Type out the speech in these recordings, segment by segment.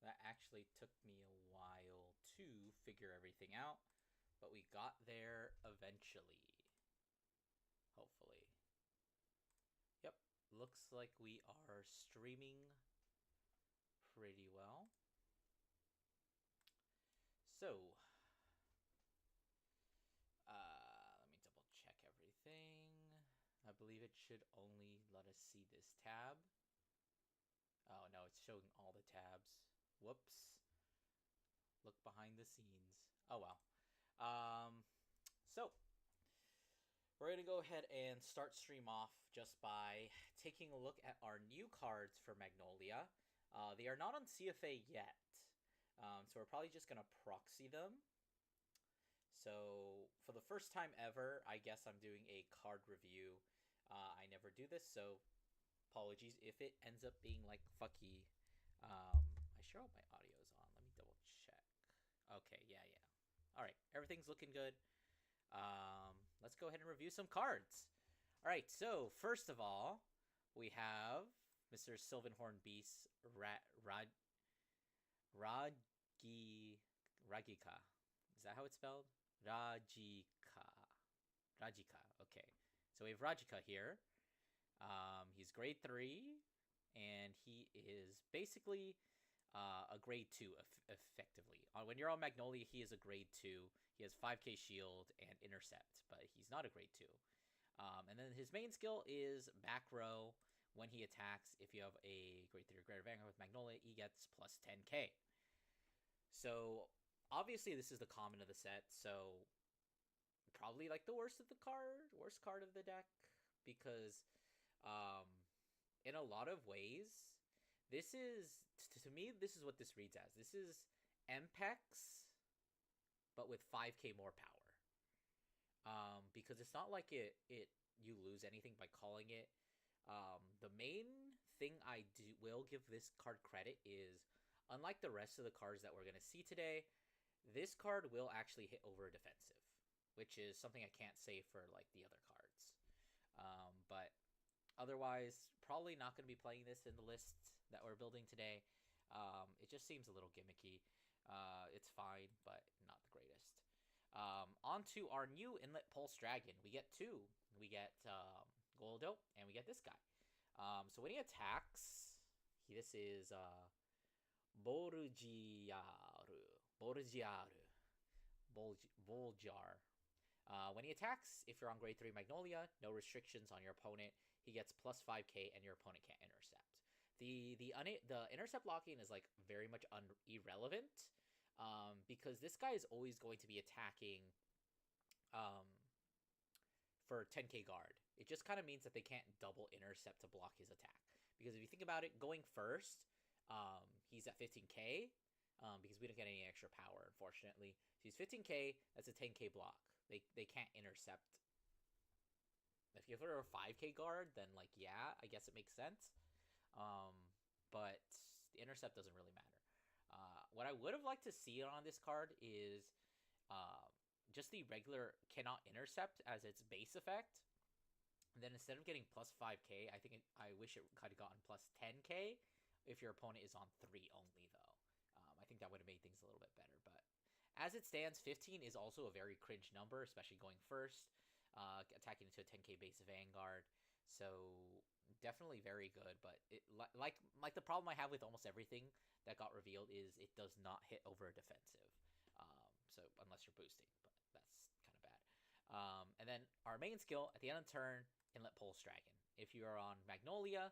That actually took me a while to figure everything out, but we got there eventually. Hopefully. Yep, looks like we are streaming pretty well. So, let me double check everything. I believe it should only let us see this tab. Oh no, it's showing all the tabs. Whoops. Look behind the scenes. Oh well. So we're gonna go ahead and start stream off just by taking a look at our new cards for Magnolia. They are not on CFA yet, so we're probably just gonna proxy them. So for the first time ever, I guess I'm doing a card review. I never do this, so apologies if it ends up being like fucky. I sure hope my audio is on. Let me double check. Okay, yeah. All right, everything's looking good. Let's go ahead and review some cards. All right, so first of all, we have Mr. Sylvanhorn Beast Ragika. Is that how it's spelled? Rajika. Rajika. Okay, so we have Rajika here. He's grade 3, and he is basically a grade 2 effectively. When you're on Magnolia, he is a grade 2. He has 5k shield and intercept, but he's not a grade 2. And then his main skill is back row. When he attacks, if you have a grade 3 or greater Vanguard with Magnolia, he gets plus 10k. So obviously this is the common of the set, so probably like the worst card of the deck, because um, in a lot of ways, this is, to me, this is what this reads as. This is MPEX, but with 5k more power. Because it's not like you lose anything by calling it. The main thing I will give this card credit is, unlike the rest of the cards that we're going to see today, this card will actually hit over defensive, which is something I can't say for like the other cards. But otherwise, probably not going to be playing this in the list that we're building today. It just seems a little gimmicky. It's fine, but not the greatest. On to our new Inlet Pulse Dragon. We get two. We get Goldo, and we get this guy. So when he attacks, this is Bolgiaru. Boljar. When he attacks, if you're on grade 3 Magnolia, no restrictions on your opponent. He gets plus 5k, and your opponent can't intercept. The intercept blocking is like very much irrelevant, because this guy is always going to be attacking for 10k guard. It just kind of means that they can't double intercept to block his attack. Because if you think about it, going first, he's at 15k, because we don't get any extra power, unfortunately. So he's 15k, that's a 10k block. They can't intercept. If you put a 5k guard, then like, yeah, I guess it makes sense. But the intercept doesn't really matter. What I would have liked to see on this card is just the regular cannot intercept as its base effect. And then instead of getting plus 5k, I wish it could have gotten plus 10k if your opponent is on 3 only, though. I think that would have made things a little bit better. But as it stands, 15 is also a very cringe number, especially going first, attacking into a 10k base Vanguard. So definitely very good, but it like the problem I have with almost everything that got revealed is it does not hit over defensive. So unless you're boosting, but that's kind of bad. And then our main skill at the end of the turn, Inlet Pulse Dragon. If you are on Magnolia,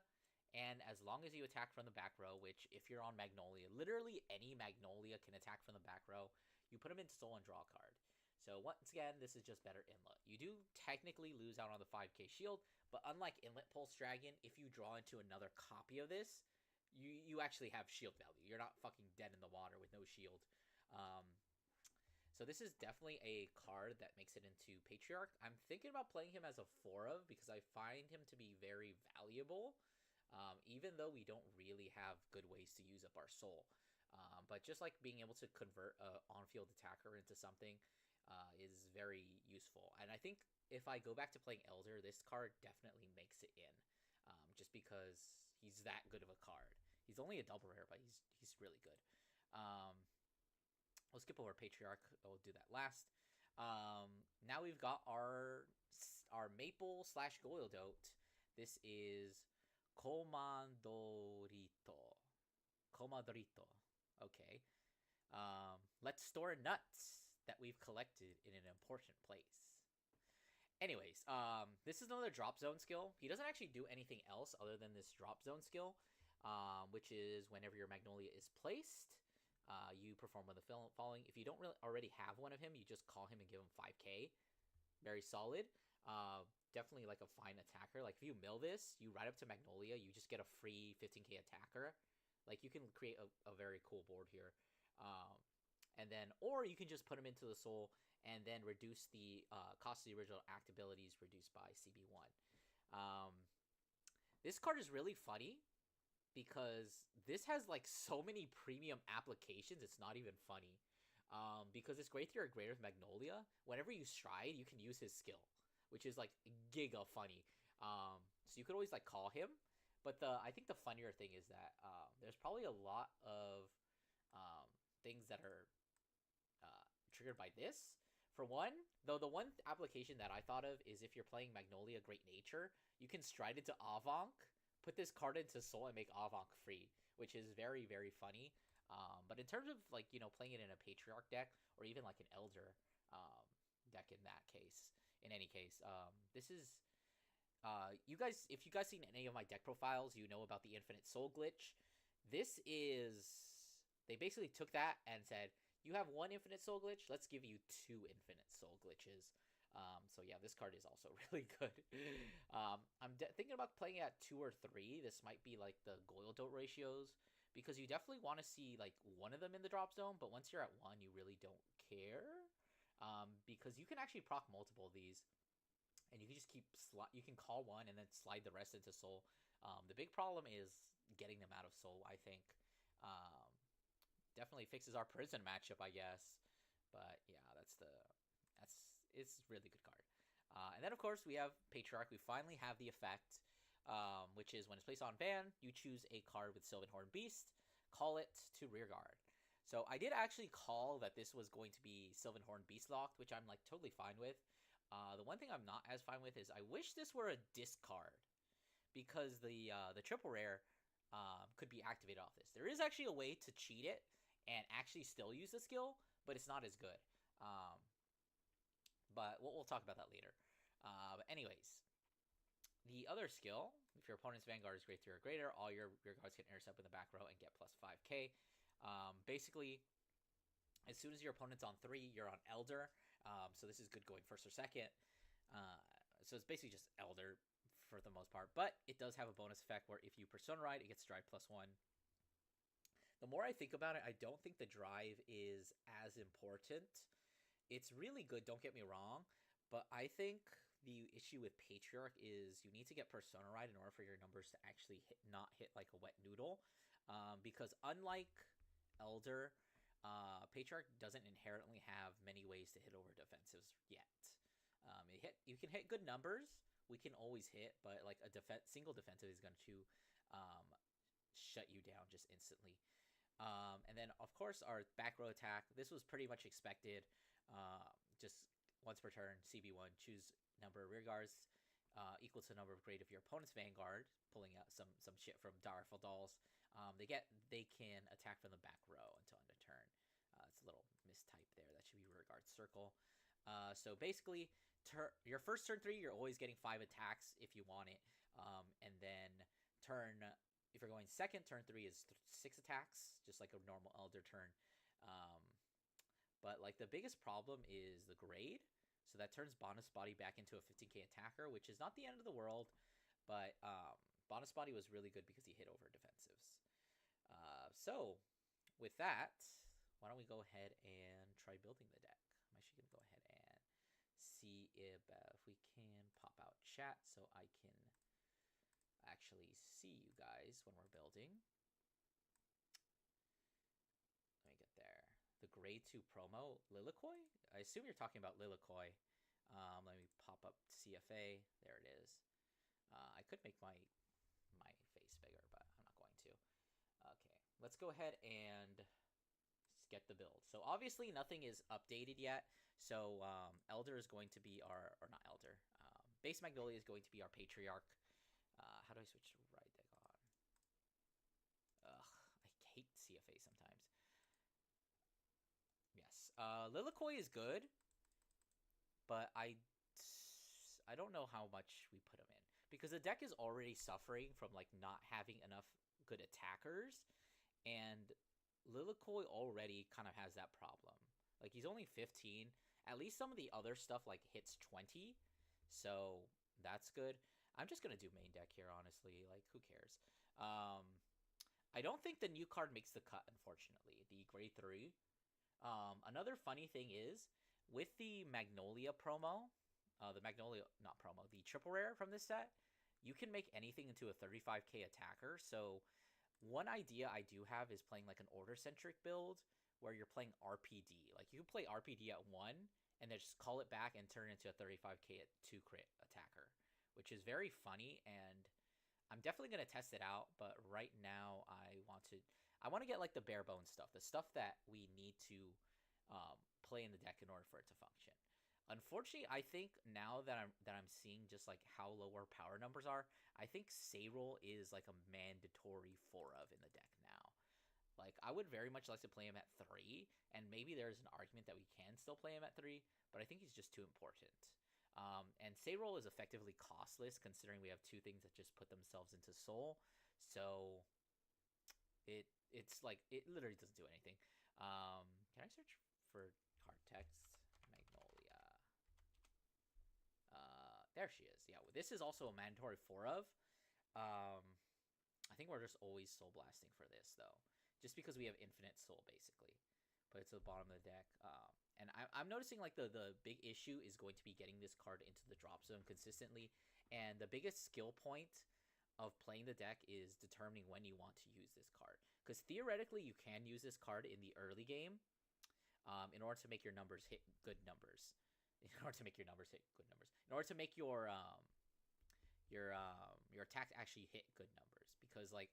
and as long as you attack from the back row, which if you're on Magnolia, literally any Magnolia can attack from the back row, you put them into Soul and draw a card. So once again, this is just better Inlet. You do technically lose out on the 5k shield, but unlike Inlet Pulse Dragon, if you draw into another copy of this, you actually have shield value. You're not fucking dead in the water with no shield. So this is definitely a card that makes it into Patriarch. I'm thinking about playing him as a 4-of because I find him to be very valuable, even though we don't really have good ways to use up our soul. But just like being able to convert an on-field attacker into something is very useful. And I think if I go back to playing Elder, this card definitely makes it in, just because he's that good of a card. He's only a double rare, but he's really good. Um, we'll skip over Patriarch. We'll do that last. Now we've got our Maple slash Goyledote. This is Comandorito. Comadrito. Okay. Let's store nuts that we've collected in an important place. Anyways, this is another drop zone skill. He doesn't actually do anything else other than this drop zone skill, which is whenever your Magnolia is placed, you perform one of the following. If you don't really already have one of him, you just call him and give him 5k. Very solid. Definitely like a fine attacker. Like if you mill this, you ride up to Magnolia, you just get a free 15k attacker. Like you can create a very cool board here. And then, or you can just put him into the soul and then reduce the cost of the original act abilities reduced by CB1. This card is really funny because this has like so many premium applications, it's not even funny. Because it's Great Theory or greater with Magnolia, whenever you stride, you can use his skill, which is like giga funny. So you could always like call him, but I think the funnier thing is that there's probably a lot of things that are triggered by this. For one, though, the one application that I thought of is if you're playing Magnolia Great Nature, you can stride into Avank, put this card into Soul, and make Avank free, which is very, very funny. But in terms of like, you know, playing it in a Patriarch deck or even like an Elder deck in that case, in any case, this is you guys, if you guys seen any of my deck profiles, you know about the Infinite Soul glitch. This is, they basically took that and said, you have one Infinite Soul glitch, let's give you 2 Infinite Soul glitches. So yeah, this card is also really good. I'm thinking about playing it at 2 or 3. This might be like the Goyledote ratios, because you definitely want to see like one of them in the drop zone, but once you're at 1, you really don't care. Because you can actually proc multiple of these, and you can just you can call one and then slide the rest into soul. The big problem is getting them out of soul, I think. Definitely fixes our prison matchup, I guess. But yeah, it's a really good card. And then of course we have Patriarch. We finally have the effect, which is when it's placed on ban, you choose a card with Sylvan Horn Beast, call it to rear guard. So I did actually call that this was going to be Sylvan Horn Beast locked, which I'm like totally fine with. The one thing I'm not as fine with is I wish this were a discard, because the triple rare could be activated off this. There is actually a way to cheat it and actually still use the skill, but it's not as good. But we'll talk about that later. But anyways, the other skill, if your opponent's Vanguard is Great Theory or greater, all your rear guards can intercept in the back row and get plus 5k. Basically, as soon as your opponent's on 3, you're on Elder. So this is good going first or second. So it's basically just Elder for the most part. But it does have a bonus effect where if you Persona Ride, it gets Drive plus 1. The more I think about it, I don't think the drive is as important. It's really good, don't get me wrong, but I think the issue with Patriarch is you need to get Persona Ride in order for your numbers to actually not hit like a wet noodle. Because unlike Elder, Patriarch doesn't inherently have many ways to hit over defensives yet. You can hit good numbers, we can always hit, but like a single defensive is going to shut you down just instantly. And then, of course, our back row attack. This was pretty much expected. Just once per turn, CB1, choose number of rear guards equal to the number of grade of your opponent's Vanguard, pulling out some shit from Direful Dolls. They can attack from the back row until end of turn. It's a little mistype there. That should be rear guard circle. So basically, your first turn 3, you're always getting 5 attacks if you want it. And then if you're going second, turn 3 is 6 attacks, just like a normal Elder turn. But like the biggest problem is the grade. So that turns Bonus Body back into a 15k attacker, which is not the end of the world. But Bonus Body was really good because he hit over defensives. So with that, why don't we go ahead and try building the deck? I'm actually going to go ahead and see if we can pop out chat so I can actually see you guys when we're building. Let me get there. The grade 2 promo, Lilikoi? I assume you're talking about Lilikoi. Let me pop up CFA. There it is. I could make my face bigger, but I'm not going to. Okay, let's go ahead and get the build. So obviously nothing is updated yet. So Elder is going to be our, or not Elder. Base Magnolia is going to be our Patriarch. How do I switch to Ride Deck on? Ugh, I hate CFA sometimes. Yes, Lilikoi is good, but I don't know how much we put him in because the deck is already suffering from like not having enough good attackers, and Lilikoi already kind of has that problem. Like he's only 15. At least some of the other stuff like hits 20, so that's good. I'm just gonna do main deck here, honestly. Like who cares? I don't think the new card makes the cut, unfortunately. The grade 3. Another funny thing is with the Magnolia promo, the Magnolia not promo, the triple rare from this set, you can make anything into a 35k attacker. So one idea I do have is playing like an order centric build where you're playing RPD. Like you can play RPD at 1 and then just call it back and turn it into a 35k at 2 crit attacker, which is very funny, and I'm definitely going to test it out. But right now I want to get like the bare bones stuff, the stuff that we need to play in the deck in order for it to function. Unfortunately, I think now that I'm seeing just like how low our power numbers are, I think Sayroll is like a mandatory 4 of in the deck now. Like, I would very much like to play him at 3, and maybe there's an argument that we can still play him at 3, but I think he's just too important. And Sayroll is effectively costless, considering we have 2 things that just put themselves into Soul, so it's like, it literally doesn't do anything. Can I search for card text? Magnolia. There she is. Yeah, this is also a mandatory 4 of. I think we're just always Soul Blasting for this, though. Just because we have infinite soul, basically. But it's at the bottom of the deck. And I'm noticing, like, the big issue is going to be getting this card into the drop zone consistently. And the biggest skill point of playing the deck is determining when you want to use this card. Because theoretically, you can use this card in the early game in order to make your numbers hit good numbers. In order to make your numbers hit good numbers. In order to make your attacks actually hit good numbers. Because, like,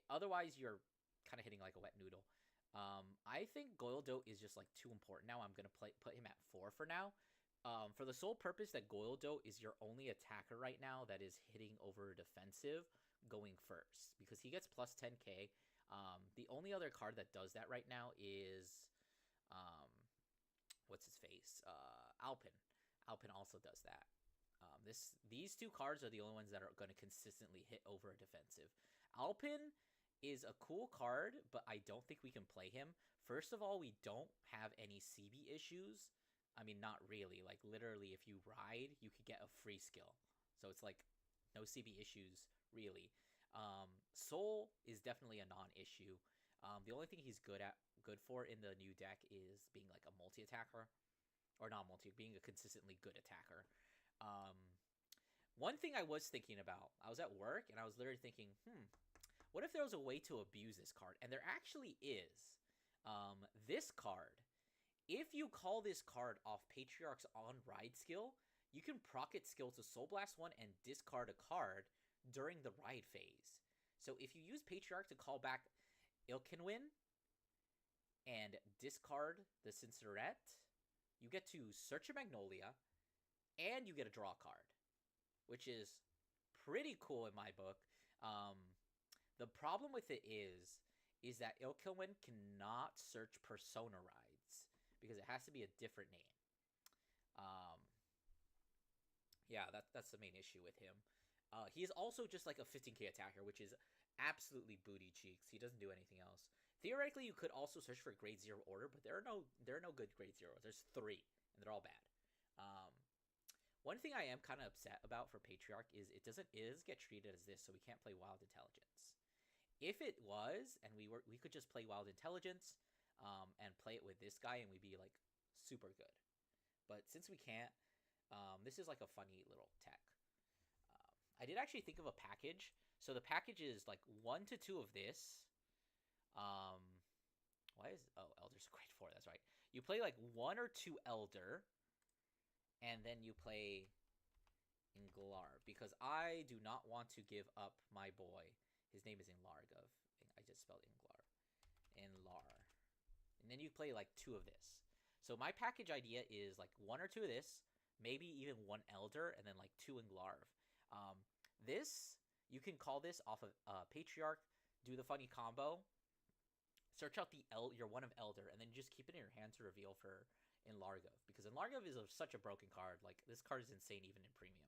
otherwise you're kind of hitting like a wet noodle. I think Goildo is just like too important now. I'm gonna put him at 4 for now. For the sole purpose that Goildo is your only attacker right now that is hitting over defensive going first, because he gets plus 10k. The only other card that does that right now is what's his face? Alpin. Alpin also does that. These 2 cards are the only ones that are going to consistently hit over a defensive. Alpin is a cool card, but I don't think we can play him. First of all, we don't have any CB issues. I mean, not really. Like, literally, if you ride, you could get a free skill. So it's like, no CB issues, really. Soul is definitely a non-issue. The only thing he's good for in the new deck is being like a multi-attacker. Or not multi, being a consistently good attacker. One thing I was thinking about, I was at work, and I was literally thinking, what if there was a way to abuse this card? And there actually is. This card, if you call this card off Patriarch's on ride skill, you can proc its skill to Soul Blast 1 and discard a card during the ride phase. So if you use Patriarch to call back Ilkenwin and discard the Cincinnati, you get to search a Magnolia, and you get a draw card, which is pretty cool in my book. The problem with it is that Ilkenwin cannot search Persona rides because it has to be a different name. Yeah, that's the main issue with him. He is also just like a 15k attacker, which is absolutely booty cheeks. He doesn't do anything else. Theoretically, you could also search for grade 0 order, but there are no good grade 0s. There's 3, and they're all bad. One thing I am kind of upset about for Patriarch is it is get treated as this, so we can't play Wild Intelligence. If it was, and we could just play Wild Intelligence, and play it with this guy, and we'd be like super good. But since we can't, this is like a funny little tech. I did actually think of a package. So the package is like 1 to 2 of this. Elder's a grade 4. That's right. You play like 1 or 2 Elder, and then you play Inglar, because I do not want to give up my boy. His name is Inglargov. I just spelled Inglar. and then you play like 2 of this. So my package idea is like 1 or 2 of this, maybe even 1 Elder, and then like 2 Inglarv. This, you can call this off of Patriarch, do the funny combo, search out your 1 of Elder, and then just keep it in your hand to reveal for Enlargov. Because Enlargov is such a broken card. Like, this card is insane even in Premium.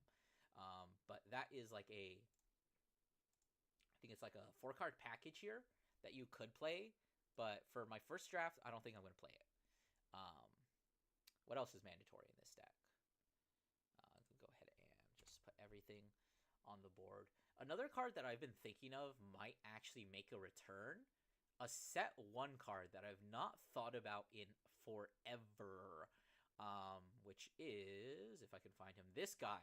But that is like I think it's like a 4-card package here that you could play. But for my first draft, I don't think I'm going to play it. What else is mandatory in this deck? Go ahead and just put everything on the board. Another card that I've been thinking of might actually make a return. A set 1 card that I've not thought about in forever. Which is, if I can find him, this guy.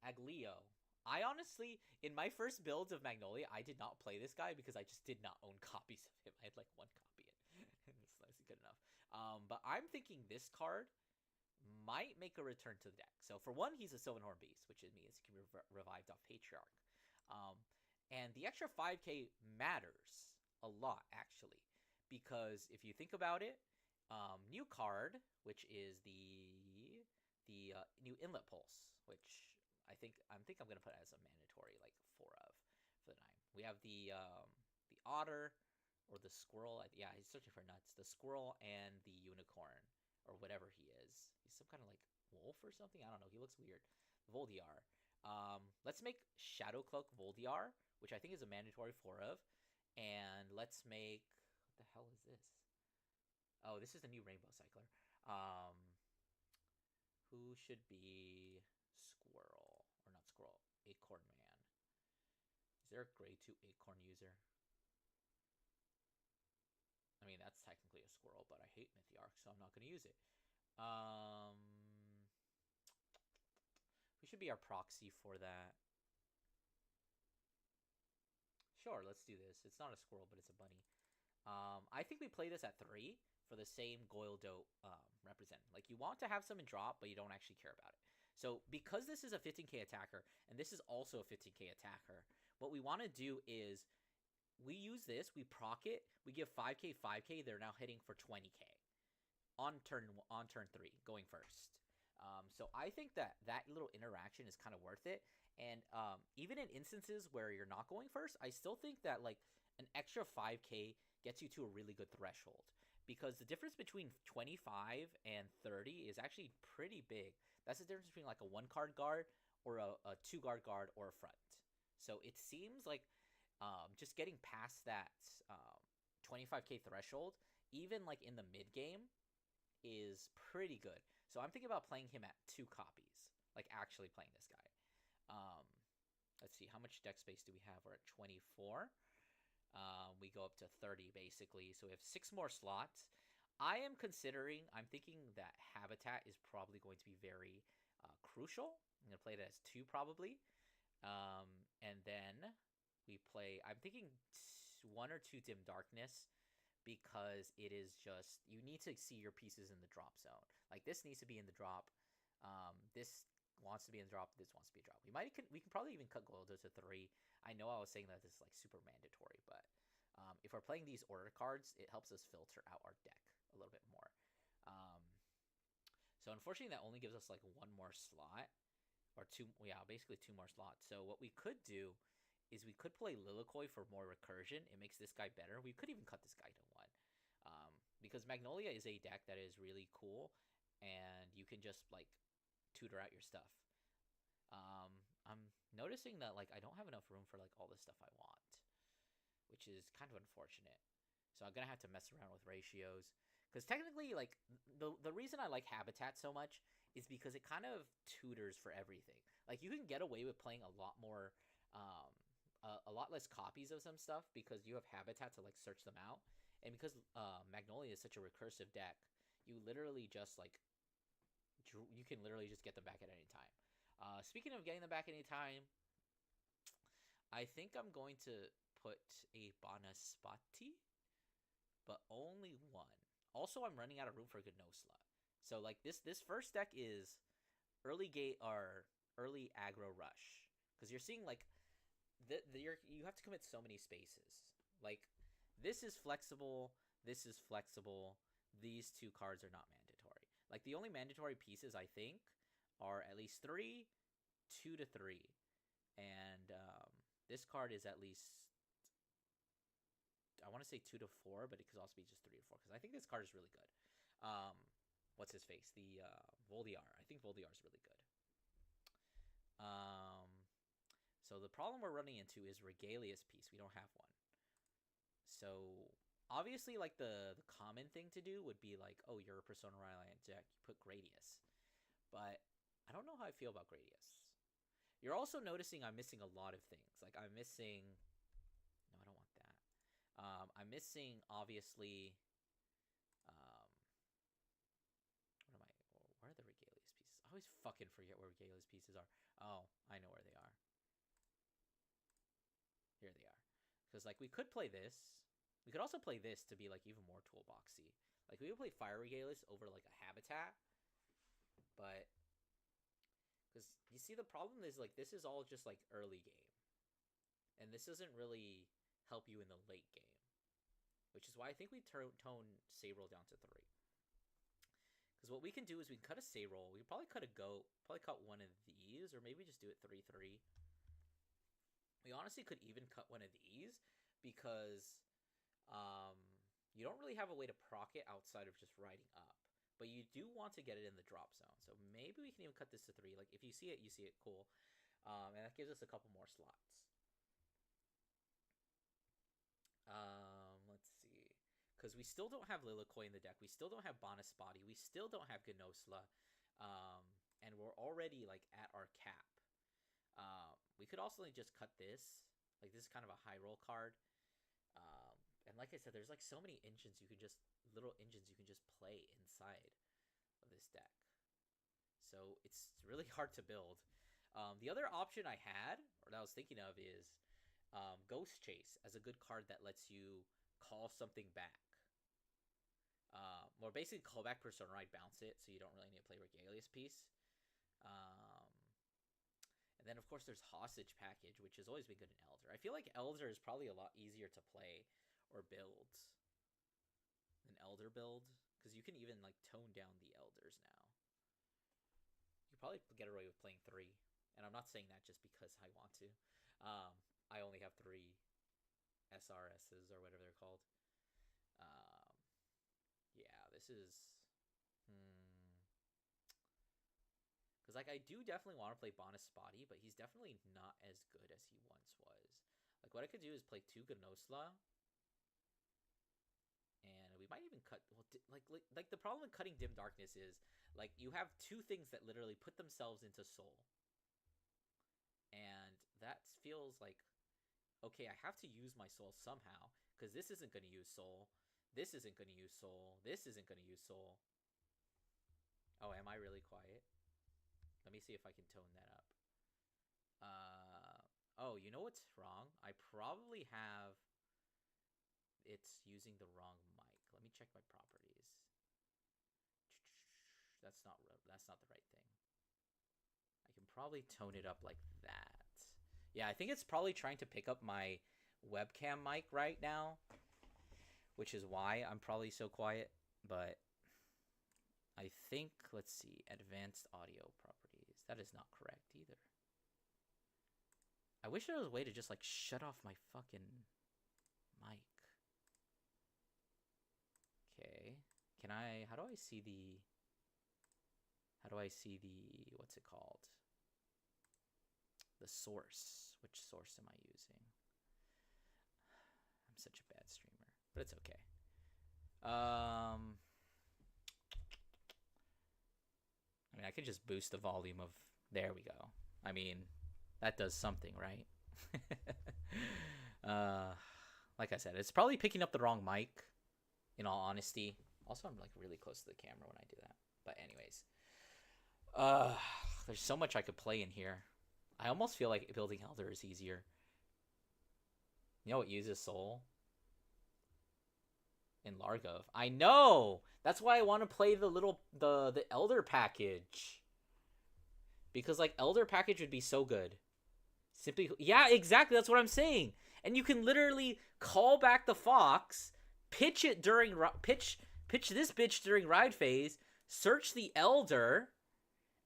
Aglio. I honestly, in my first builds of Magnolia, I did not play this guy because I just did not own copies of him. I had like 1 copy. That's good enough. But I'm thinking this card might make a return to the deck. So for 1, he's a Sylvanhorn Beast, which means he can be revived off Patriarch. And the extra 5k matters a lot, actually. Because if you think about it, new card, which is the new Inlet Pulse, which I'm gonna put as a mandatory, like 4 of for the 9. We have the otter or the squirrel. Yeah, he's searching for nuts. The squirrel and the unicorn or whatever he is. He's some kind of like wolf or something. I don't know. He looks weird. Voldiar. Let's make Shadowcloak Voldiar, which I think is a mandatory 4 of, and let's make, what the hell is this? Oh, this is the new Rainbow Cycler. Who should be Squirrel? Or not Squirrel. Acorn Man. Is there a grade 2 Acorn user? I mean, that's technically a squirrel, but I hate Mythiarch, so I'm not going to use it. Who should be our proxy for that? Sure, let's do this. It's not a squirrel, but it's a bunny. I think we play this at 3 for the same Goildo represent. Like, you want to have some in drop, but you don't actually care about it. So, because this is a 15k attacker, and this is also a 15k attacker, what we want to do is, we use this, we proc it, we give 5k, 5k, they're now hitting for 20k on turn 3, going first. So I think that little interaction is kind of worth it. And even in instances where you're not going first, I still think that like an extra 5k gets you to a really good threshold. Because the difference between 25 and 30 is actually pretty big. That's the difference between like a 1-card guard or a 2-card guard or a front. So it seems like just getting past that 25k threshold, even like in the mid game, is pretty good. So I'm thinking about playing him at 2 copies, like actually playing this guy. Let's see, how much deck space do we have? We're at 24. We go up to 30 basically, so we have 6 more slots. I'm thinking that Habitat is probably going to be very crucial. I'm going to play it as 2 probably. And then we play, I'm thinking 1 or 2 Dim Darkness, because it is just, you need to see your pieces in the drop zone. Like, this needs to be in the drop. This wants to be in the drop. This wants to be a drop. We can probably even cut Goildo to 3. I know I was saying that this is like super mandatory, but if we're playing these order cards, it helps us filter out our deck a little bit more. So unfortunately, that only gives us like 1 more slot, or 2. Yeah, basically 2 more slots. So what we could do is we could play Lilikoi for more recursion. It makes this guy better. We could even cut this guy to 1. Because Magnolia is a deck that is really cool, and you can just, like, tutor out your stuff. I'm noticing that, like, I don't have enough room for, like, all the stuff I want, which is kind of unfortunate. So I'm gonna have to mess around with ratios. Because technically, like, the reason I like Habitat so much is because it kind of tutors for everything. Like, you can get away with playing a lot more, a lot less copies of some stuff because you have Habitat to, like, search them out. And because Magnolia is such a recursive deck, you literally just, like, you can literally just get them back at any time. Speaking of getting them back at any time, I think I'm going to put a Banaspati, but only 1. Also, I'm running out of room for a good no slot. So, like, this first deck is early gate or early aggro rush. Because you're seeing, like, you have to commit so many spaces. Like, this is flexible. This is flexible. These two cards are not mandatory. Like, the only mandatory pieces, I think, are at least 3, 2 to 3. And this card is at least, I want to say 2 to 4, but it could also be just 3 to 4, because I think this card is really good. What's his face? The Voldiar. I think Voldiar is really good. So the problem we're running into is Regalia's piece. We don't have one. So obviously, like, the common thing to do would be like, oh, you're a Persona Reliant deck, you put Gradius. But I don't know how I feel about Gradius. You're also noticing I'm missing a lot of things. Like, I'm missing... No, I don't want that. I'm missing, obviously... Where are the Regalius pieces? I always fucking forget where Regalius pieces are. Oh, I know where they are. Here they are. Because, like, we could play this. We could also play this to be, like, even more toolboxy. Like, we could play Fire Regalius over, like, a Habitat. But... Because, you see, the problem is, like, this is all just, like, early game. And this doesn't really help you in the late game. Which is why I think we tone Sayrol down to 3. Because what we can do is we can cut a Sayrol. We can probably cut a Goat. Probably cut one of these. Or maybe just do it 3-3. We honestly could even cut one of these. Because you don't really have a way to proc it outside of just riding up. But you do want to get it in the drop zone. So maybe we can even cut this to 3. Like, if you see it, you see it. Cool. And that gives us a couple more slots. Let's see. Because we still don't have Lilikoi in the deck. We still don't have Banaspati. We still don't have Gnosla. And we're already, like, at our cap. We could also like, just cut this. Like, this is kind of a high roll card. And like I said, there's like so many engines you can just... Little engines you can just play inside of this deck. So it's really hard to build. The other option I had, or that I was thinking of, is Ghost Chase as a good card that lets you call something back. Or basically call back Persona Ride, bounce it, so you don't really need to play Regalius piece. And then, of course, there's Hostage Package, which has always been good in Elder. I feel like Elder is probably a lot easier to play or build than Elder build, because you can even, like, tone down the Elders now. You could probably get away with playing 3, and I'm not saying that just because I want to. I only have 3 SRSs, or whatever they're called. Yeah, this is... Because, like, I do definitely want to play Banaspati, but he's definitely not as good as he once was. Like, what I could do is play 2 Gnosla. And we might even cut... Well, like the problem with cutting Dim Darkness is, like, you have 2 things that literally put themselves into Soul. And that feels like... Okay, I have to use my Soul somehow. Because this isn't going to use Soul. This isn't going to use Soul. This isn't going to use Soul. Oh, am I really quiet? Let me see if I can tone that up. Oh, you know what's wrong? I probably have... It's using the wrong mic. Let me check my properties. That's not the right thing. I can probably tone it up like that. Yeah, I think it's probably trying to pick up my webcam mic right now, which is why I'm probably so quiet. But I think, let's see, advanced audio properties. That is not correct either. I wish there was a way to just, like, shut off my fucking mic. Okay. Can I... How do I see the... What's it called? The source. Which source am I using? I'm such a bad streamer. But it's okay. I mean, I could just boost the volume of... There we go. I mean, that does something, right? Like I said, it's probably picking up the wrong mic, in all honesty. Also, I'm, like, really close to the camera when I do that. But anyways. There's so much I could play in here. I almost feel like building Elder is easier. You know what uses Soul? In Largov. I know! That's why I want to play the Elder package. Because, like, Elder package would be so good. Simply... Yeah, exactly, that's what I'm saying. And you can literally call back the Fox, pitch it during pitch this bitch during ride phase, search the Elder,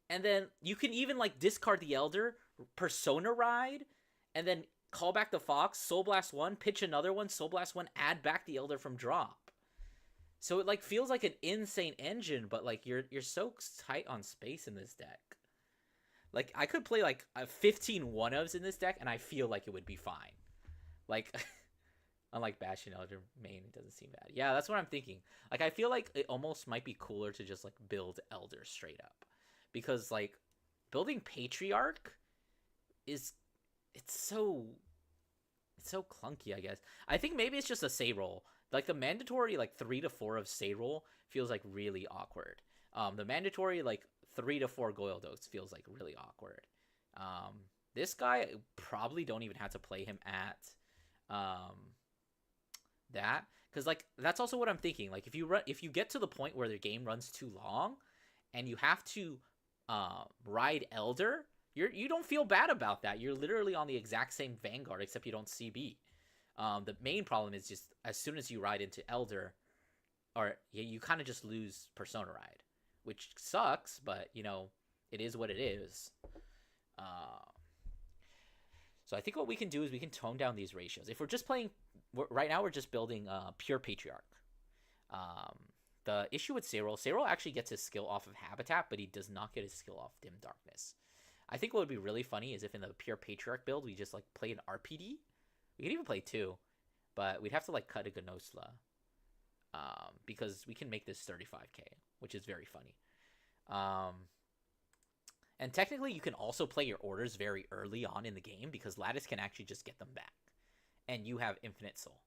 and then you can even like discard the Elder, Persona Ride, and then call back the Fox, Soul Blast 1, pitch another one, Soul Blast 1, add back the Elder from drop. So it like feels like an insane engine, but like you're so tight on space in this deck. Like I could play like 15 1-ofs in this deck and I feel like it would be fine. Like unlike Bastion Elder main, it doesn't seem bad. Yeah, that's what I'm thinking. Like I feel like it almost might be cooler to just like build Elder straight up. Because like building Patriarch is it's so clunky, I guess. I think maybe it's just a say roll. Like the mandatory like 3 to 4 of say roll feels like really awkward. The mandatory like 3 to 4 Goyldokes feels like really awkward. This guy probably don't even have to play him at that, because like that's also what I'm thinking. Like if you get to the point where the game runs too long and you have to ride Elder, you don't feel bad about that. You're literally on the exact same Vanguard except you don't CB. The main problem is just as soon as you ride into Elder, or you kind of just lose Persona Ride, which sucks, but you know it is what it is. So I think what we can do is we can tone down these ratios. If we're just playing right now, we're just building pure Patriarch. The issue with Sayroll actually gets his skill off of Habitat, but he does not get his skill off Dim Darkness. I think what would be really funny is if in the pure Patriarch build, we just like play an RPD. We could even play 2, but we'd have to like cut a Gnosla. Because we can make this 35k, which is very funny. And technically, you can also play your orders very early on in the game because Lattice can actually just get them back. And you have Infinite Soul.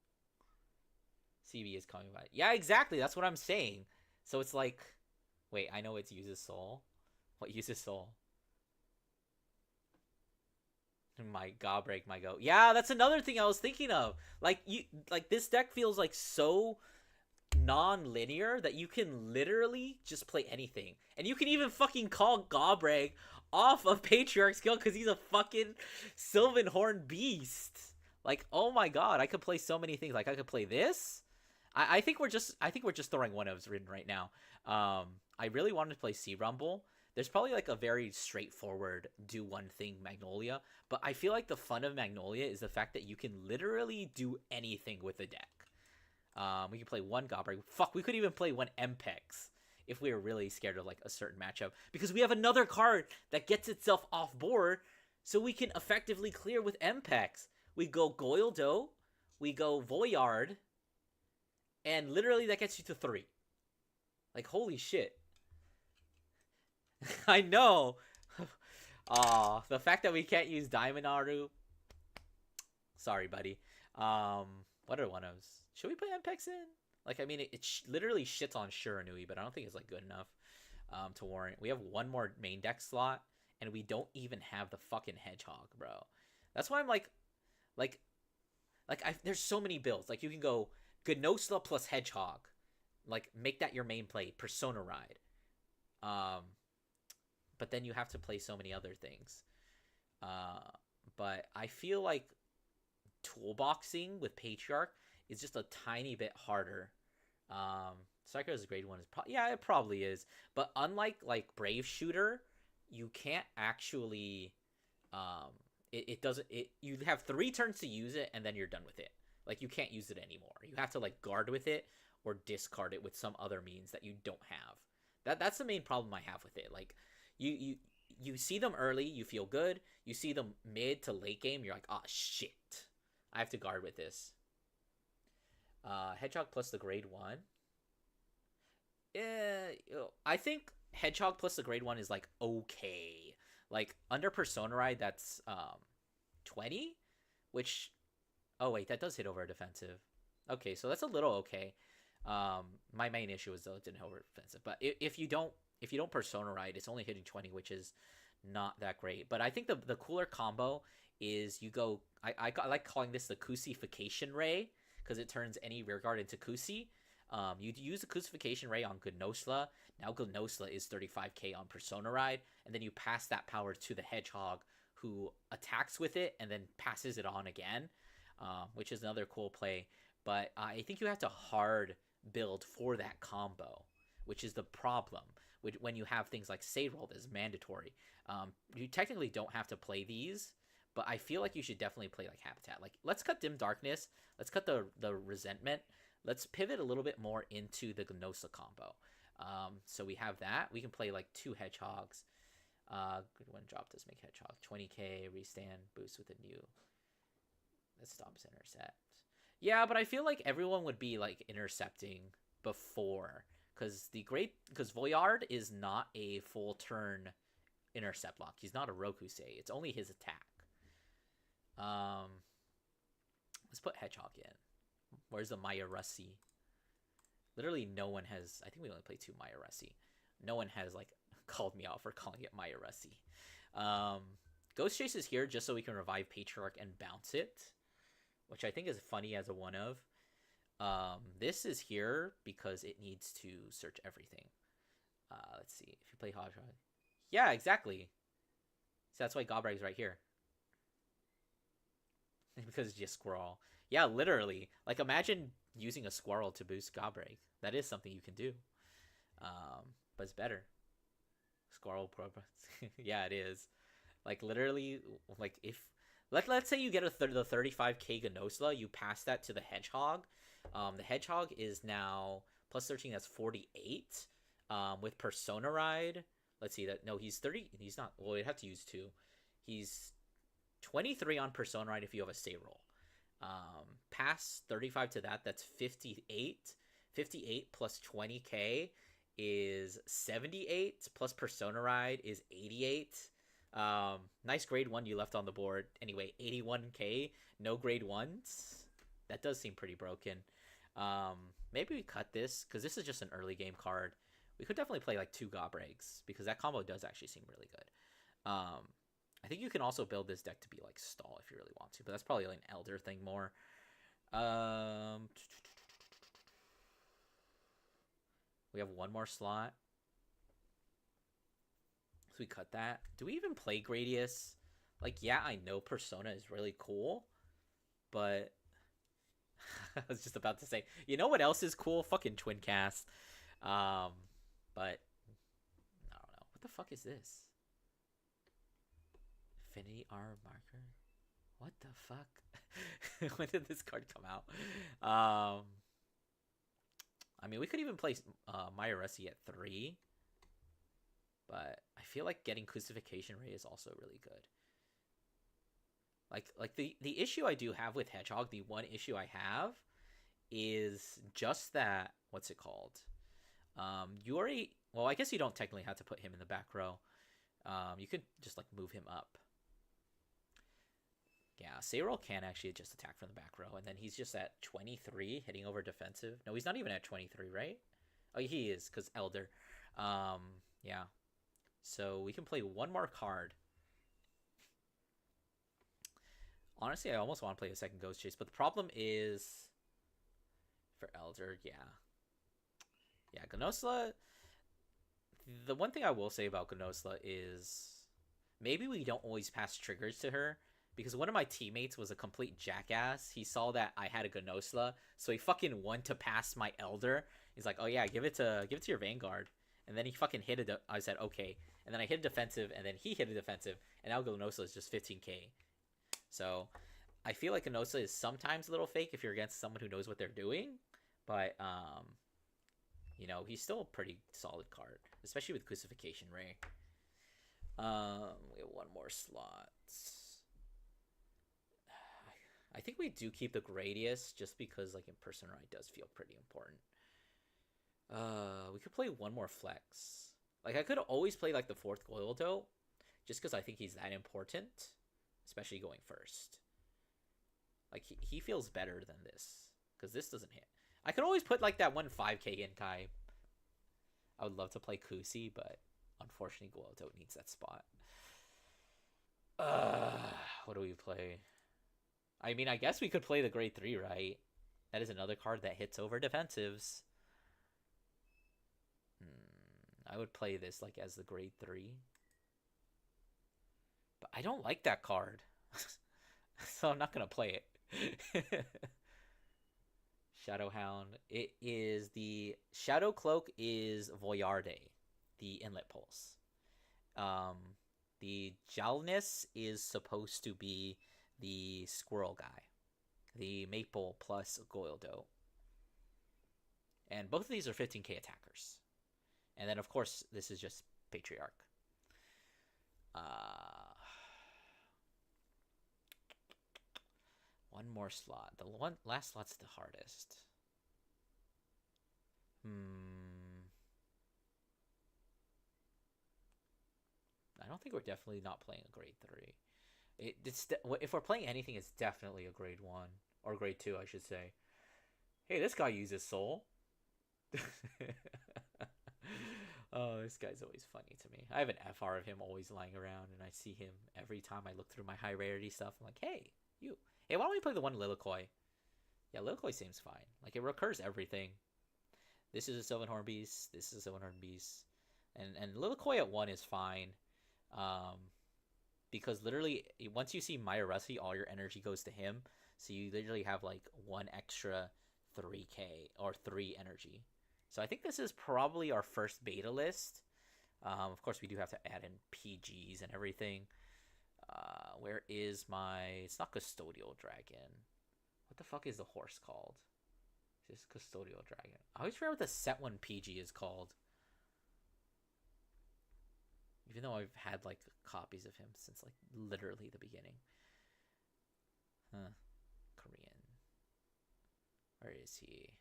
CB is coming by. Yeah, exactly. That's what I'm saying. So it's like... Wait, I know it's uses Soul. What uses Soul? My God, break my go. Yeah, that's another thing I was thinking of. Like this deck feels like so non-linear that you can literally just play anything, and you can even fucking call Gobreg off of Patriarch skill because he's a fucking Sylvan Horn beast. Like, oh my God, I could play so many things. Like I could play this. I think we're just throwing one-ofs written right now. I really wanted to play Sea Rumble. There's probably like a very straightforward do one thing Magnolia, but I feel like the fun of Magnolia is the fact that you can literally do anything with the deck. We can play one Gobreg. Fuck, we could even play one Mpex if we were really scared of like a certain matchup, because we have another card that gets itself off board, so we can effectively clear with Mpex. We go Goyldo, we go Voyard, and literally that gets you to 3. Like, holy shit. I know. The fact that we can't use Diamond Aru. Sorry, buddy. What are one-ofs? Should we put Mpex in? Like, I mean, it literally shits on Shiranui, but I don't think it's like good enough to warrant. We have one more main deck slot, and we don't even have the fucking Hedgehog, bro. That's why I'm there's so many builds. Like, you can go Gnosla plus Hedgehog. Like, make that your main play. Persona Ride. But then you have to play so many other things. But I feel like toolboxing with Patriarch is just a tiny bit harder. Psycho's grade 1 is yeah, it probably is. But unlike like Brave Shooter, you can't actually you have 3 turns to use it and then you're done with it. Like, you can't use it anymore. You have to like guard with it or discard it with some other means that you don't have. That's the main problem I have with it. Like, you see them early, you feel good. You see them mid to late game, you're like, oh shit, I have to guard with this. Hedgehog plus the grade 1. I think Hedgehog plus the grade 1 is like okay. Like under Persona Ride, that's 20, which, oh wait, that does hit over defensive. Okay, so that's a little okay. My main issue is though it didn't hit over defensive, but if you don't Persona Ride, it's only hitting 20, which is not that great. But I think the cooler combo is you go. I like calling this the Crucifixion Ray because it turns any rearguard into Kusi. You use the Crucifixion Ray on Gnosla. Now Gnosla is 35k on Persona Ride, and then you pass that power to the Hedgehog, who attacks with it and then passes it on again, which is another cool play. but I think you have to hard build for that combo, which is the problem. When you have things like Save-Roll that is mandatory, you technically don't have to play these, but I feel like you should definitely play like Habitat. Like, let's cut Dim Darkness, let's cut the Resentment, let's pivot a little bit more into the Gnosa combo. So we have that. We can play like 2 Hedgehogs. Good one drop does make Hedgehog. 20k, restand, boost with a new. That stops intercept. Yeah, but I feel like everyone would be like intercepting before. Because Voyard is not a full turn intercept lock. He's not a Rokusei. It's only his attack. Let's put Hedgehog in. Where's the Mayarasi? Literally no one has... I think we only play 2 Mayarasi. No one has, like, called me out for calling it Mayarasi. Ghost Chase is here just so we can revive Patriarch and bounce it, which I think is funny as a one-of. This is here because it needs to search everything. Let's see. If you play Hodgehog... Yeah, exactly. So that's why Gobrag's right here. Because it's just Squirrel. Yeah, literally. Like, imagine using a Squirrel to boost Gobrag. That is something you can do. But it's better. Squirrel Pro. Yeah, it is. Like, literally, like, if... Let's say you get the 35k Gnosla, you pass that to the Hedgehog. The Hedgehog is now plus 13, that's 48. With Persona Ride, let's see that. No, he's 30. He's not. Well, you'd have to use 2. He's 23 on Persona Ride if you have a Say Roll. Past 35 to that, that's 58. 58 plus 20k is 78. Plus Persona Ride is 88. Nice grade 1 you left on the board. Anyway, 81k, no grade 1s. That does seem pretty broken. Maybe we cut this, because this is just an early game card. We could definitely play like 2 Gobrags, because that combo does actually seem really good. I think you can also build this deck to be like stall if you really want to, but that's probably like an Elder thing more. We have 1 more slot. So we cut that. Do we even play Gradius? Like, yeah, I know Persona is really cool, but I was just about to say, you know what else is cool? Fucking Twin Cast. But I don't know. What the fuck is this? Affinity R marker? What the fuck? When did this card come out? I mean, we could even play Mayaresi at 3. But I feel like getting Crucifixion Ray is also really good. Like the issue I do have with Hedgehog, the one issue I have is just that, what's it called? You already, well, I guess you don't technically have to put him in the back row. You could just like move him up. Yeah, Sayroll can actually just attack from the back row, and then he's just at 23, hitting over defensive. No, he's not even at 23, right? Oh, he is, because Elder. Yeah. So we can play 1 more card. Honestly, I almost want to play a second Ghost Chase, but the problem is for Elder, yeah. Yeah, Gnosla. The one thing I will say about Gnosla is maybe we don't always pass triggers to her, because one of my teammates was a complete jackass. He saw that I had a Gnosla, so he fucking wanted to pass my Elder. He's like, "Oh yeah, give it to your Vanguard." And then he fucking hit it. I said, okay. And then I hit a defensive, and then he hit a defensive, and now Gnosla is just 15k. So I feel like Gnosla is sometimes a little fake if you're against someone who knows what they're doing. But, you know, he's still a pretty solid card, especially with Crucifixion Ray. We have 1 more slot. I think we do keep the Gradius just because, like, Persona Ride does feel pretty important. We could play 1 more flex. Like, I could always play, like, the 4th Goildo, just because I think he's that important, especially going first. Like, he feels better than this, because this doesn't hit. I could always put, like, that 1 5k Genkai. I would love to play Kusi, but unfortunately Goildo needs that spot. What do we play? I mean, I guess we could play the grade 3, right? That is another card that hits over defensives. I would play this like as the grade 3. But I don't like that card. So I'm not going to play it. Shadowhound. It is the Shadow Cloak is Voyarde, the Inlet Pulse. Um, the Jalnus is supposed to be the Squirrel guy, the Maple plus Goildo. And both of these are 15k attackers. And then, of course, this is just Patriarch. One more slot. The last slot's the hardest. I don't think we're definitely not playing a grade 3. If we're playing anything, it's definitely a grade 1. Or grade 2, I should say. Hey, this guy uses soul. Oh, this guy's always funny to me. I have an FR of him always lying around, and I see him every time I look through my high rarity stuff. I'm like, hey, you. Hey, why don't we play the one Lilikoi? Yeah, Lilikoi seems fine. Like, it recurs everything. This is a Sylvan Horn Beast. This is a Sylvan Horn Beast. And Lilikoi at 1 is fine. Because literally, once you see Maya Rusty, all your energy goes to him. So you literally have, like, 1 extra 3k or 3 energy. So I think this is probably our first beta list. Of course, we do have to add in PGs and everything. Where is my... It's not Custodial Dragon. What the fuck is the horse called? It's just Custodial Dragon. I always forget what the set 1 PG is called. Even though I've had, like, copies of him since, like, literally the beginning. Korean. Where is he?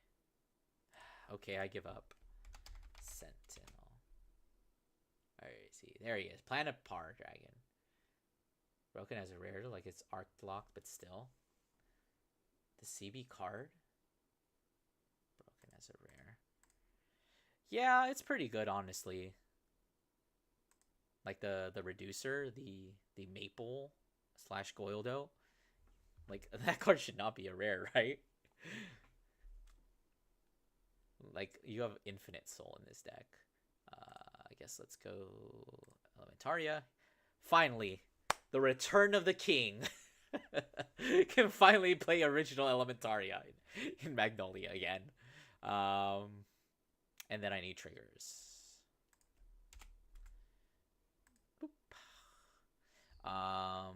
Okay, I give up. Sentinel. Where is he? There he is. Planet Par Dragon. Broken as a rare, like it's arc locked, but still. The CB card. Broken as a rare. Yeah, it's pretty good, honestly. Like the reducer, the Maple / Goildo. Like, that card should not be a rare, right? Like, you have infinite soul in this deck. I guess let's go Elementaria. Finally, the return of the king. Can finally play original Elementaria in Magnolia again. And then I need triggers. Boop. I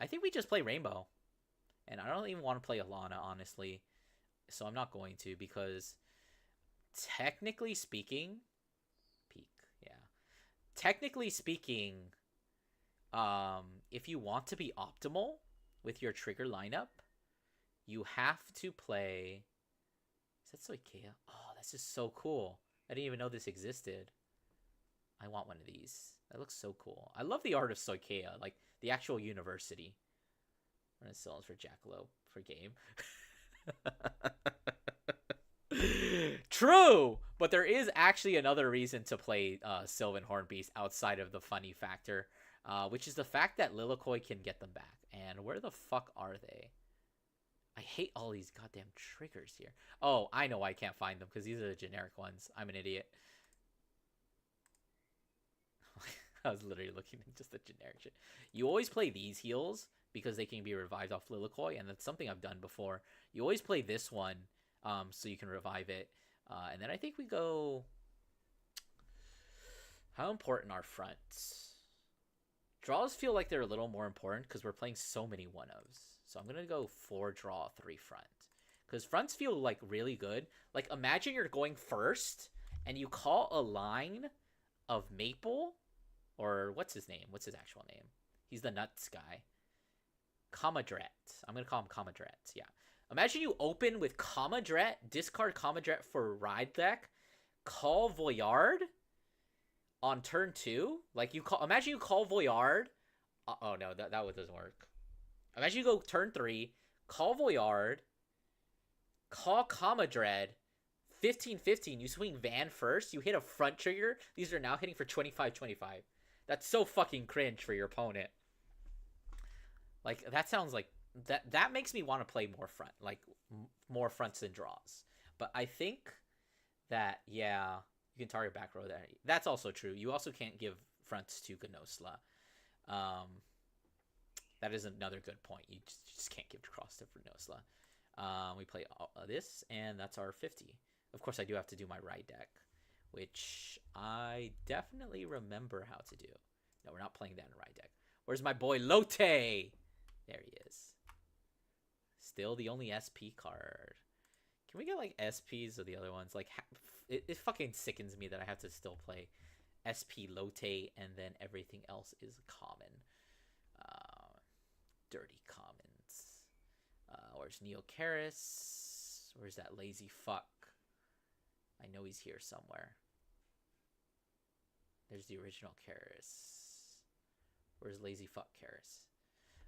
think we just play Rainbow. And I don't even want to play Alana, honestly. So I'm not going to, because technically speaking, technically speaking, if you want to be optimal with your trigger lineup, you have to play... Is that Soikea? Oh, that's just so cool. I didn't even know this existed. I want one of these. That looks so cool. I love the art of Soikea, like the actual university. I'm gonna sell it for Jackalope for game. True, but there is actually another reason to play Sylvan Hornbeast outside of the funny factor, which is the fact that Lilikoi can get them back. And where the fuck are they? I hate all these goddamn triggers here. Oh, I know why I can't find them, because these are the generic ones. I'm an idiot. I was literally looking at just the generic shit. You always play these heals because they can be revived off Lilikoi, and that's something I've done before. You always play this one so you can revive it. And then I think we go... How important are fronts? Draws feel like they're a little more important because we're playing so many 1-ofs. So I'm going to go 4 draw, 3 front. Because fronts feel like really good. Like, imagine you're going first and you call a line of Maple, or what's his name? What's his actual name? He's the nuts guy. Commodret. I'm going to call him Commodret. Yeah. Imagine you open with Commodret, discard Commodret for Ride deck, call Voyard on turn 2. Like, imagine you call Voyard. Oh, no, that doesn't work. Imagine you go turn 3, call Voyard, call Commodred, 15-15, you swing Van first, you hit a front trigger, these are now hitting for 25-25. That's so fucking cringe for your opponent. Like, that sounds like... That makes me want to play more front. Like, more fronts than draws. But I think that, yeah, you can target back row there. That's also true. You also can't give fronts to Gnosla. That is another good point. You just can't give cross to Gnosla. We play this, and that's our 50. Of course, I do have to do my ride deck, which I definitely remember how to do. No, we're not playing that in ride deck. Where's my boy Lotte? There he is. Still the only SP card. Can we get like SPs of the other ones? Like, it fucking sickens me that I have to still play SP Lotte and then everything else is common. Dirty commons. Where's Neo Karis? Where's that lazy fuck? I know he's here somewhere. There's the original Karis. Where's lazy fuck Karis?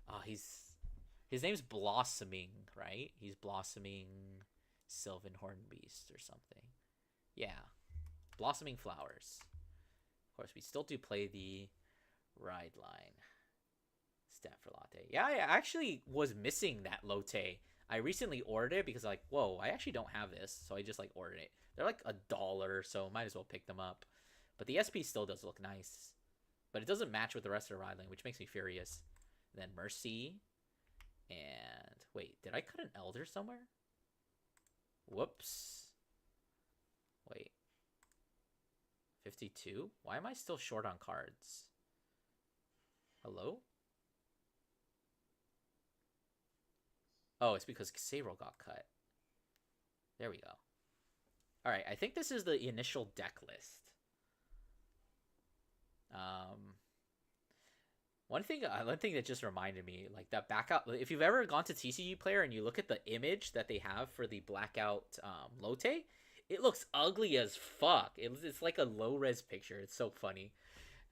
Oh, his name's Blossoming, right? He's Blossoming Sylvan Beast or something. Yeah. Blossoming Flowers. Of course, we still do play the ride line. Stat for Latte. Yeah, I actually was missing that Lotte. I recently ordered it because like, whoa, I actually don't have this. So I just like ordered it. They're like $1, so might as well pick them up. But the SP still does look nice. But it doesn't match with the rest of the ride line, which makes me furious. And then Mercy. And wait, did I cut an Elder somewhere? Whoops. Wait. 52? Why am I still short on cards? Hello? Oh, it's because Casero got cut. There we go. Alright, I think this is the initial deck list. One thing that just reminded me, like that backup. If you've ever gone to TCG Player and you look at the image that they have for the blackout Lotte, it looks ugly as fuck. It's like a low res picture. It's so funny.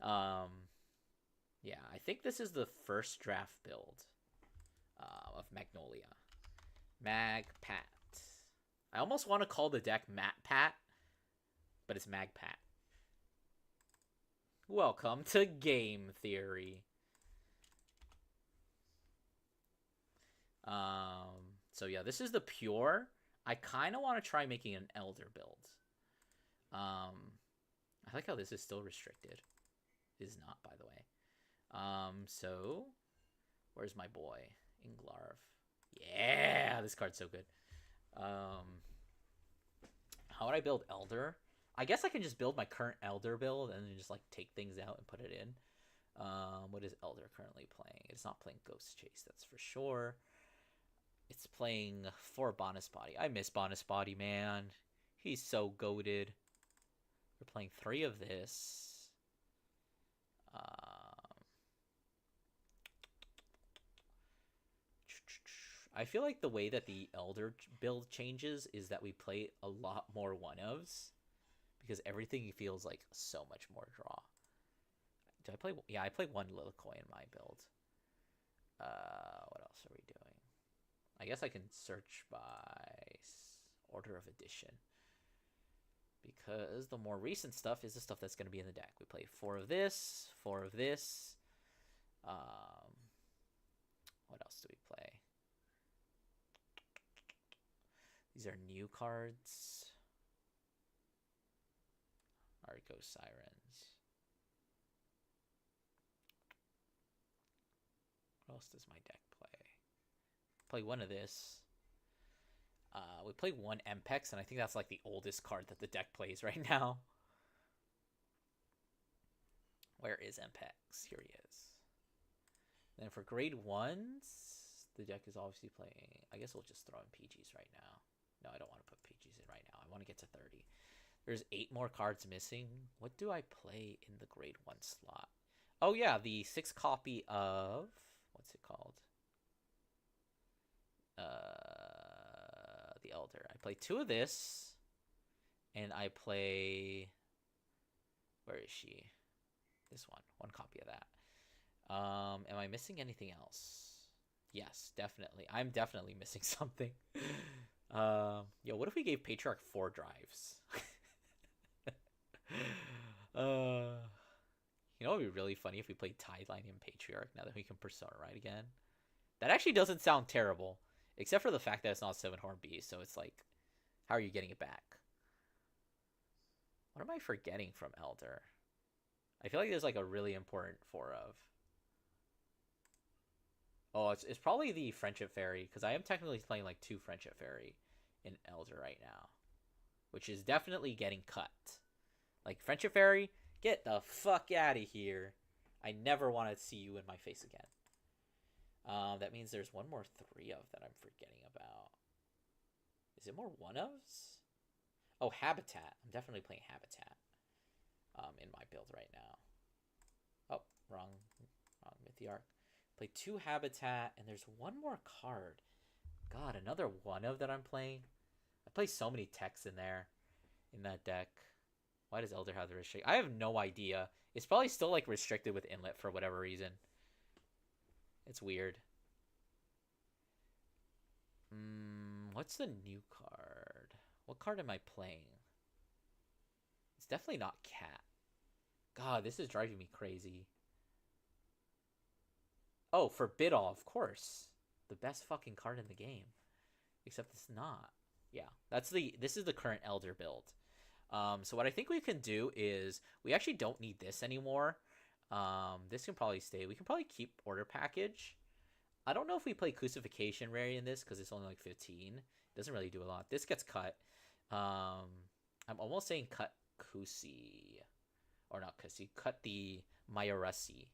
Yeah, I think this is the first draft build of Magnolia. Magpat. I almost want to call the deck Matpat, but it's Magpat. Welcome to Game Theory. So yeah, this is the pure. I kind of want to try making an Elder build. I like how this is still restricted. It is not, by the way. So where's my boy? Inglarv. Yeah, this card's so good. How would I build Elder? I guess I can just build my current Elder build and then just like take things out and put it in. What is Elder currently playing? It's not playing Ghost Chase, that's for sure. It's playing 4 Bonus Body. I miss Bonus Body, man. He's so goated. We're playing 3 of this. I feel like the way that the Elder build changes is that we play a lot more 1-ofs. Because everything feels like so much more draw. Do I play? Yeah, I play 1 Lillikoi in my build. What else are we doing? I guess I can search by order of edition. Because the more recent stuff is the stuff that's going to be in the deck. We play 4 of this, 4 of this. What else do we play? These are new cards. Argo Sirens. What else does my deck play? Play 1 of this. We play 1 Mpex, and I think that's like the oldest card that the deck plays right now. Where is Mpex? Here he is. Then for grade 1s, the deck is obviously playing. I guess we'll just throw in PGs right now. No, I don't want to put PGs in right now. I want to get to 30. There's 8 more cards missing. What do I play in the grade 1 slot? Oh yeah, the 6 copy of... What's it called? The Elder. I play 2 of this. And I play... Where is she? This one. 1 copy of that. Am I missing anything else? Yes, definitely. I'm definitely missing something. Yo, what if we gave Patriarch 4 drives? You know, it would be really funny if we played Tideline and Patriarch now that we can Persona Ride again. That actually doesn't sound terrible, except for the fact that it's not 7-Horn Beast, so it's like, how are you getting it back? What am I forgetting from Elder? I feel like there's like a really important 4 of. Oh, it's probably the Friendship Fairy, because I am technically playing like 2 Friendship Fairy in Elder right now, which is definitely getting cut. Like, Friendship Fairy, get the fuck out of here. I never want to see you in my face again. That means there's one more 3-of that I'm forgetting about. Is it more 1-ofs? Oh, Habitat. I'm definitely playing Habitat in my build right now. Oh, wrong Mythiarch. Play 2 Habitat, and there's one more card. God, another 1-of that I'm playing. I play so many techs in there, in that deck. Why does Elder have the restrict? I have no idea. It's probably still like restricted with Inlet for whatever reason. It's weird. What's the new card? What card am I playing? It's definitely not Cat. God, this is driving me crazy. Oh, Forbidal, of course. The best fucking card in the game. Except it's not. Yeah, this is the current Elder build. So what I think we can do is we actually don't need this anymore. This can probably stay. We can probably keep Order Package. I don't know if we play Crucifixion Rare in this because it's only like 15. It doesn't really do a lot. This gets cut. I'm almost saying cut Kusi. Or not Kusi. Cut the Mayarasi.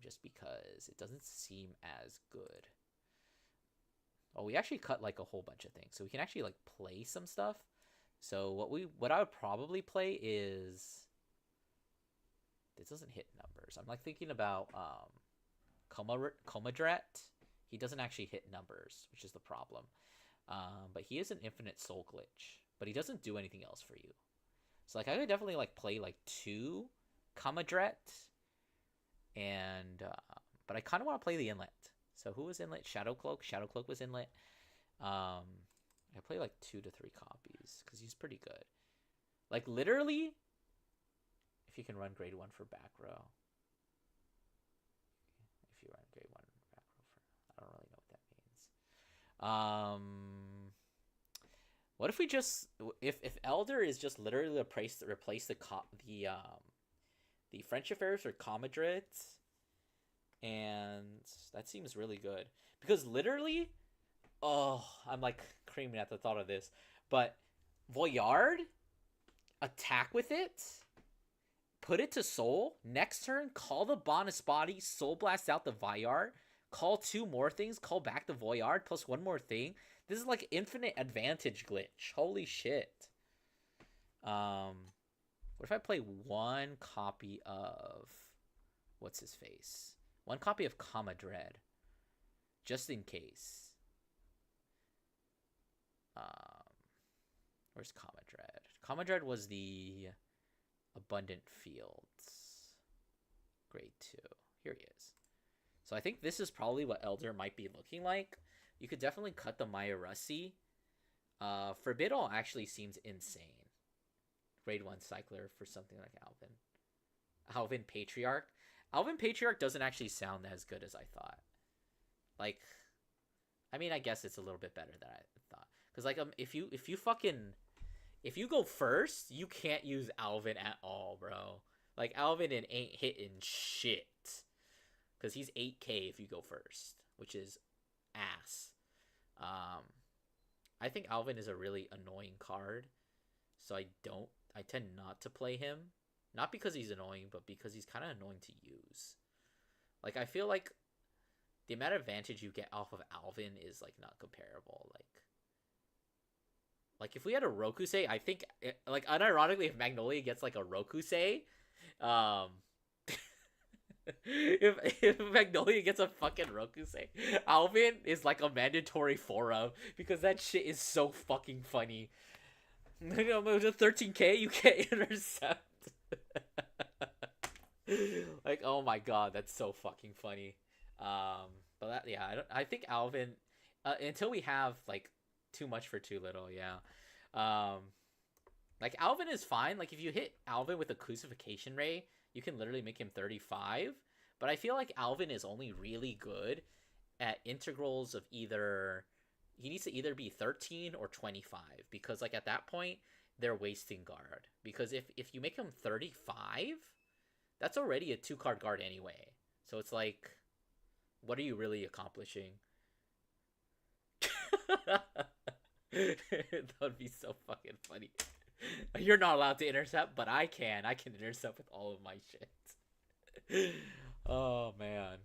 Just because it doesn't seem as good. Oh, we actually cut like a whole bunch of things. So we can actually like play some stuff. So what I would probably play is... This doesn't hit numbers. I'm like thinking about Comadret. He doesn't actually hit numbers, which is the problem. But he is an infinite soul glitch. But he doesn't do anything else for you. So like I could definitely like play like 2 Comadret. And but I kind of want to play the Inlet. So who was Inlet? Shadowcloak. Shadowcloak was Inlet. I play like 2 to 3 copies because he's pretty good. Like literally, if you can run grade 1 for back row. If you run grade 1 back row for, I don't really know what that means. What if we just if Elder is just literally replace the Friendship Fairies or Comadrit, and that seems really good because literally, oh, I'm like creaming at the thought of this. But Voyard, attack with it, put it to Soul. Next turn, call the bonus body, Soul Blast out the Voyard, call 2 more things, call back the Voyard plus 1 more thing. This is like infinite advantage glitch. Holy shit. What if I play 1 copy of what's his face? 1 copy of Comadred, just in case. Where's Comadred? Comadred was the Abundant Fields. Grade 2. Here he is. So I think this is probably what Elder might be looking like. You could definitely cut the Mayarasi. Forbidal actually seems insane. Grade 1 Cycler for something like Alvin. Alvin Patriarch. Alvin Patriarch doesn't actually sound as good as I thought. Like, I mean, I guess it's a little bit better than I thought. Because, like, if you go first, you can't use Alvin at all, bro. Like, Alvin ain't hitting shit. Because he's 8k if you go first, which is ass. I think Alvin is a really annoying card. So I tend not to play him. Not because he's annoying, but because he's kind of annoying to use. Like, I feel like the amount of advantage you get off of Alvin is, like, not comparable. Like if we had a Rokusei, I think, like, unironically, if Magnolia gets, like, a Rokusei, if Magnolia gets a fucking Rokusei, Alvin is, like, a mandatory 4-of, because that shit is so fucking funny. You know, with a 13k, you can't intercept. Like, oh my god, that's so fucking funny. But that, yeah, I think Alvin, until we have like too much for too little, yeah. Like Alvin is fine. Like if you hit Alvin with a Crucifixion Ray, you can literally make him 35. But I feel like Alvin is only really good at integrals of either. He needs to either be 13 or 25 because like at that point they're wasting guard. Because if you make him 35, that's already a 2-card guard anyway. So it's like What are you really accomplishing? That would be so fucking funny. You're not allowed to intercept, but I can. I can intercept with all of my shit. Oh man.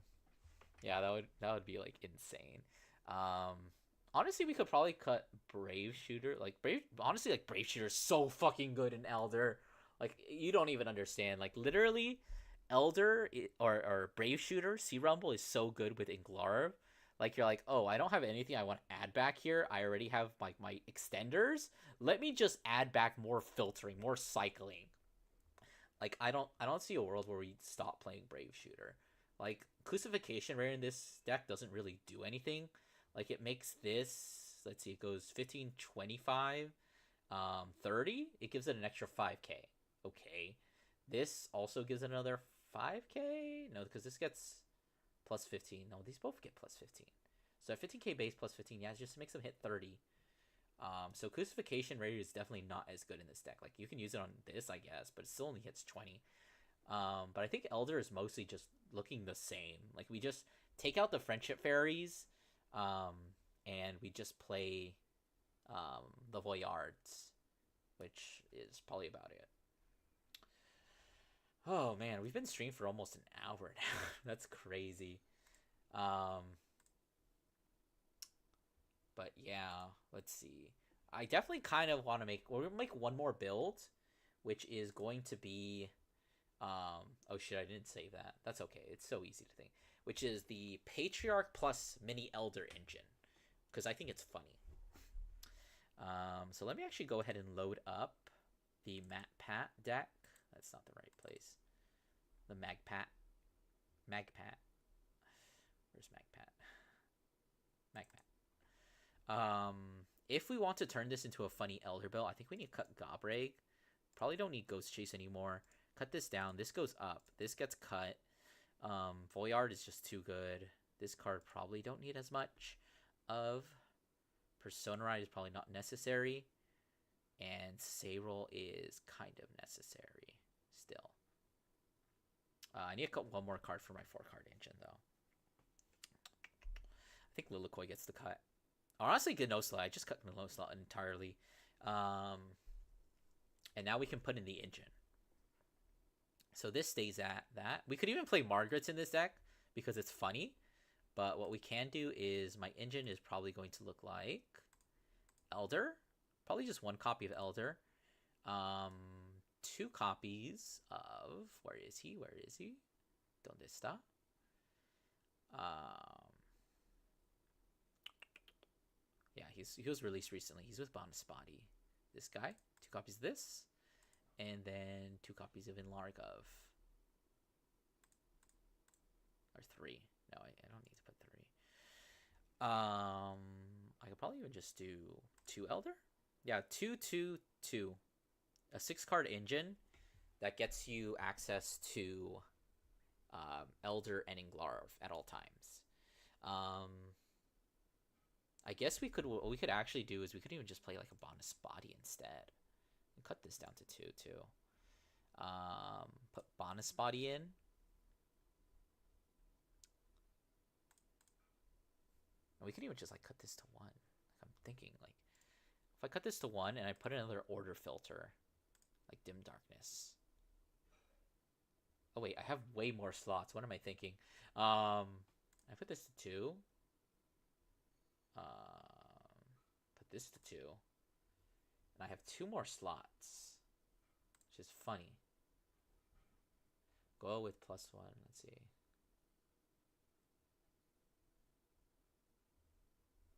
Yeah, that would be like insane. Um honestly we could probably cut Brave Shooter. Like Brave honestly like Brave Shooter is so fucking good in Elder. Like you don't even understand. Like literally Elder or Brave Shooter, Sea Rumble is so good with Inglarv. Like you're like, "Oh, I don't have anything I want to add back here. I already have like my extenders. Let me just add back more filtering, more cycling." Like I don't see a world where we stop playing Brave Shooter. Like Crucifixion rare in this deck doesn't really do anything. Like it makes this, let's see, it goes 15, 25, 30. It gives it an extra 5k. Okay. This also gives it another 5k? No, because this gets plus 15. No, these both get plus 15. So 15k base plus 15, yeah, it just makes them hit 30. So Crucifixion rate is definitely not as good in this deck. Like you can use it on this, I guess, but it still only hits 20. But I think Elder is mostly just looking the same. Like we just take out the Friendship Fairies, and we just play the Voyards, which is probably about it. Oh man, we've been streaming for almost an hour now. That's crazy. Um, but yeah, let's see. I definitely kind of want to make. We're gonna make one more build, which is going to be. Oh shit! I didn't save that. That's okay. It's so easy to think. Which is the Patriarch plus Mini Elder engine, because I think it's funny. So let me actually go ahead and load up the MatPat deck. That's not the right place. The Magpat. Where's Magpat? Magpat. If we want to turn this into a funny Elder build, I think we need to cut Gobreg. Probably don't need Ghost Chase anymore. Cut this down. This goes up. This gets cut. Voyard is just too good. This card probably don't need as much of. Persona Ride is probably not necessary. And Sayroll is kind of necessary still. I need to cut one more card for my 4-card engine, though. I think Lilikoi gets the cut. Honestly, Gnosla. I just cut Gnosla entirely. And now we can put in the engine. So this stays at that. We could even play Margaret's in this deck because it's funny. But what we can do is my engine is probably going to look like Elder. Probably just one copy of Elder. 2 copies of... Where is he? Donde está? Yeah, he was released recently. He's with Bonispati. This guy. 2 copies of this. And then 2 copies of Inlargov. Or 3. No, I don't need to put 3. I could probably even just do 2 Elder. Yeah, 2, 2, 2. A 6-card engine that gets you access to Elder and Inglarv at all times. I guess what we could actually do is we could even just play like a Bonispati instead. And cut this down to 2 too. Put Bonispati in. And we could even just like cut this to 1. Like, I'm thinking like if I cut this to 1 and I put another order filter, like Dim Darkness. Oh wait, I have way more slots. What am I thinking? I put this to 2. Put this to 2. And I have 2 more slots, which is funny. Go with +1. Let's see.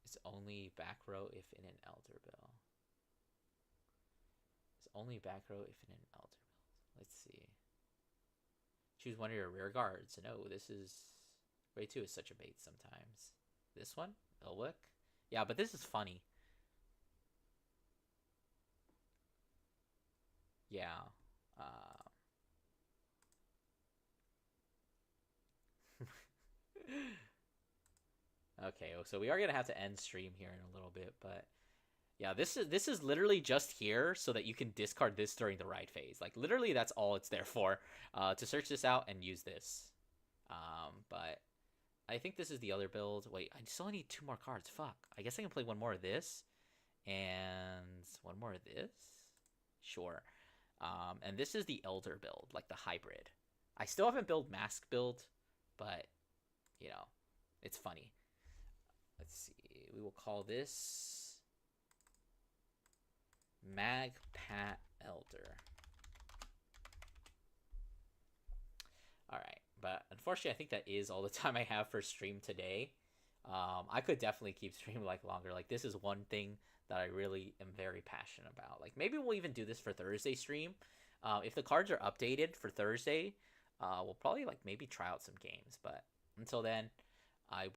It's only back row if in an Elder bill. It's only back row if in an Elder build. Let's see. Choose one of your rear guards. No, this is... Ray 2 is such a bait sometimes. This one? Ilwick? Yeah, but this is funny. Yeah. Okay, so we are gonna have to end stream here in a little bit, but yeah, this is literally just here so that you can discard this during the ride phase. Like literally, that's all it's there for. To search this out and use this. But I think this is the other build. Wait, I still need 2 more cards. Fuck. I guess I can play 1 more of this and 1 more of this. Sure. And this is the Elder build, like the hybrid. I still haven't built Mask build, but you know, it's funny. Let's see. We will call this Magpat Elder. Alright, but unfortunately I think that is all the time I have for stream today. I could definitely keep streaming like longer. Like this is one thing that I really am very passionate about. Like maybe we'll even do this for Thursday stream. If the cards are updated for Thursday, we'll probably like maybe try out some games. But until then, I